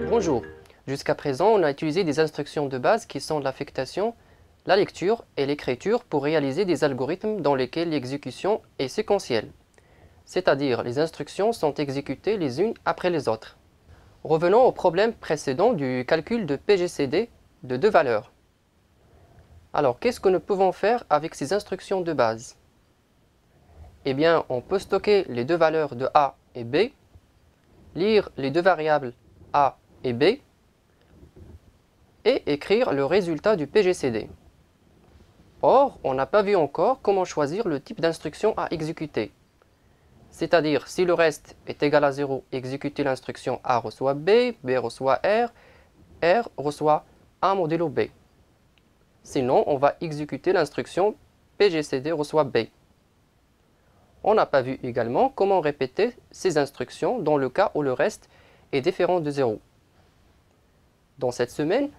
Bonjour. Jusqu'à présent, on a utilisé des instructions de base qui sont l'affectation, la lecture et l'écriture pour réaliser des algorithmes dans lesquels l'exécution est séquentielle. C'est-à-dire, les instructions sont exécutées les unes après les autres. Revenons au problème précédent du calcul de PGCD de deux valeurs. Alors, qu'est-ce que nous pouvons faire avec ces instructions de base? Eh bien, on peut stocker les deux valeurs de A et B, lire les deux variables A et B, et écrire le résultat du PGCD. Or, on n'a pas vu encore comment choisir le type d'instruction à exécuter. C'est-à-dire, si le reste est égal à 0, exécuter l'instruction A reçoit B, B reçoit R reçoit A modulo B. Sinon, on va exécuter l'instruction PGCD reçoit B. On n'a pas vu également comment répéter ces instructions dans le cas où le reste est différent de 0. Dans cette semaine,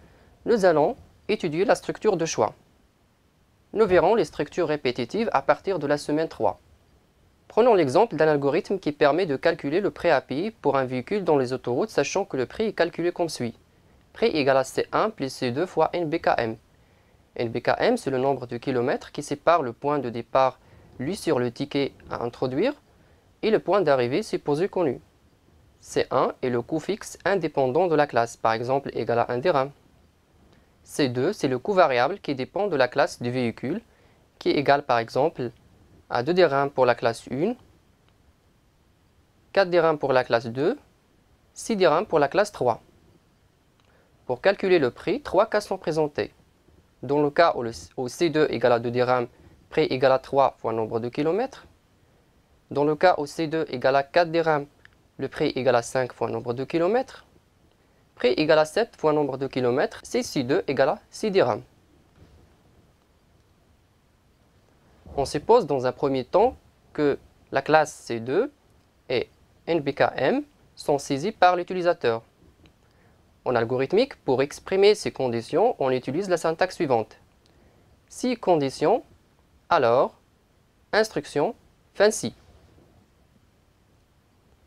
nous allons étudier la structure de choix. Nous verrons les structures répétitives à partir de la semaine 3. Prenons l'exemple d'un algorithme qui permet de calculer le prix à payer pour un véhicule dans les autoroutes, sachant que le prix est calculé comme suit. Prix égal à C1 plus C2 fois NBKM. NBKM, c'est le nombre de kilomètres qui sépare le point de départ lu sur le ticket à introduire et le point d'arrivée supposé connu. C1 est le coût fixe indépendant de la classe, par exemple égal à 1 dirham. C2, c'est le coût variable qui dépend de la classe du véhicule, qui est égal par exemple à 2 dirhams pour la classe 1, 4 dirhams pour la classe 2, 6 dirhams pour la classe 3. Pour calculer le prix, trois cas sont présentés. Dans le cas où C2 égale à 2 dirhams, prix égal à 3 fois nombre de kilomètres. Dans le cas où C2 égale à 4 dirhams, le prix égal à 5 fois nombre de kilomètres. Prix égal à 7 fois nombre de kilomètres, c'est C2 égale à 6 dirhams. On suppose dans un premier temps que la classe C2 et NBKM sont saisies par l'utilisateur. En algorithmique, pour exprimer ces conditions, on utilise la syntaxe suivante. Si condition, alors, instruction, fin si.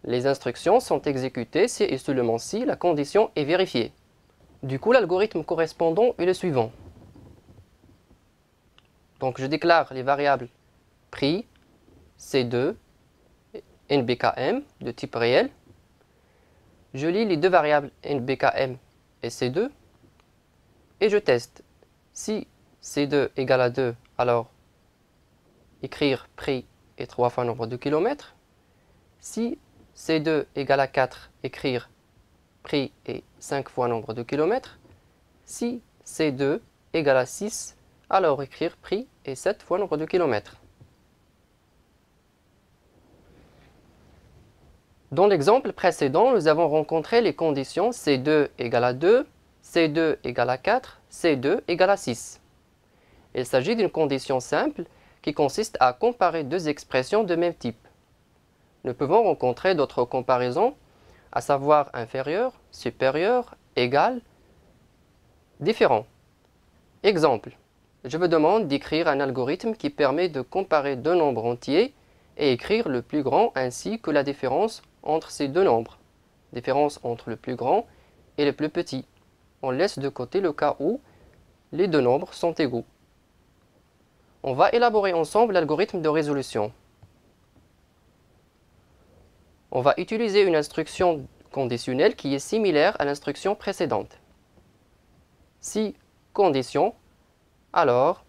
Les instructions sont exécutées si et seulement si la condition est vérifiée. Du coup, l'algorithme correspondant est le suivant. Donc, je déclare les variables prix, C2, NBKM de type réel. Je lis les deux variables NBKM et C2 et je teste. Si C2 égale à 2, alors écrire prix et 3 fois nombre de kilomètres. Si C2 égale à 4, écrire prix et 5 fois nombre de kilomètres. Si C2 égale à 6, alors écrire prix et 7 fois nombre de kilomètres. Dans l'exemple précédent, nous avons rencontré les conditions C2 égale à 2, C2 égale à 4, C2 égale à 6. Il s'agit d'une condition simple qui consiste à comparer deux expressions de même type. Nous pouvons rencontrer d'autres comparaisons, à savoir inférieur, supérieur, égal, différent. Exemple, je vous demande d'écrire un algorithme qui permet de comparer deux nombres entiers et écrire le plus grand ainsi que la différence entre ces deux nombres. Différence entre le plus grand et le plus petit. On laisse de côté le cas où les deux nombres sont égaux. On va élaborer ensemble l'algorithme de résolution. On va utiliser une instruction conditionnelle qui est similaire à l'instruction précédente. Si condition, alors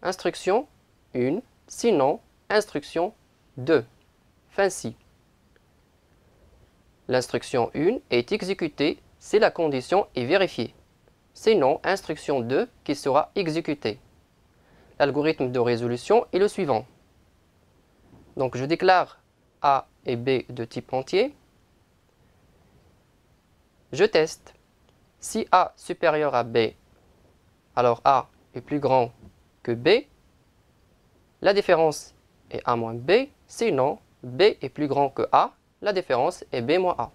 instruction 1, sinon instruction 2, fin si. L'instruction 1 est exécutée si la condition est vérifiée. Sinon, instruction 2 qui sera exécutée. L'algorithme de résolution est le suivant. Donc je déclare A et B de type entier. Je teste. Si A supérieur à B, alors A est plus grand que B. La différence est A moins B. Sinon, B est plus grand que A. La différence est B moins A.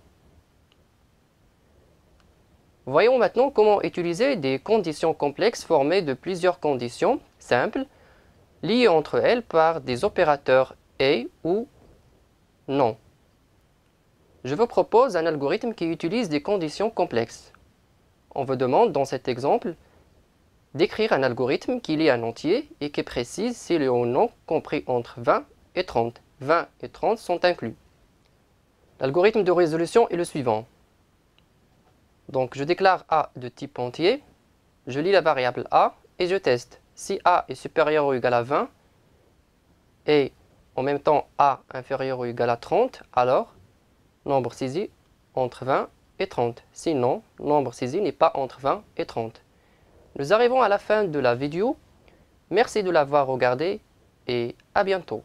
Voyons maintenant comment utiliser des conditions complexes formées de plusieurs conditions simples, liées entre elles par des opérateurs et ou non. Je vous propose un algorithme qui utilise des conditions complexes. On vous demande dans cet exemple d'écrire un algorithme qui lit un entier et qui précise s'il est ou non compris entre 20 et 30. 20 et 30 sont inclus. L'algorithme de résolution est le suivant. Donc je déclare A de type entier, je lis la variable A et je teste. Si A est supérieur ou égal à 20 et en même temps A inférieur ou égal à 30, alors nombre saisi entre 20 et 30. Sinon, nombre saisi n'est pas entre 20 et 30. Nous arrivons à la fin de la vidéo. Merci de l'avoir regardé et à bientôt.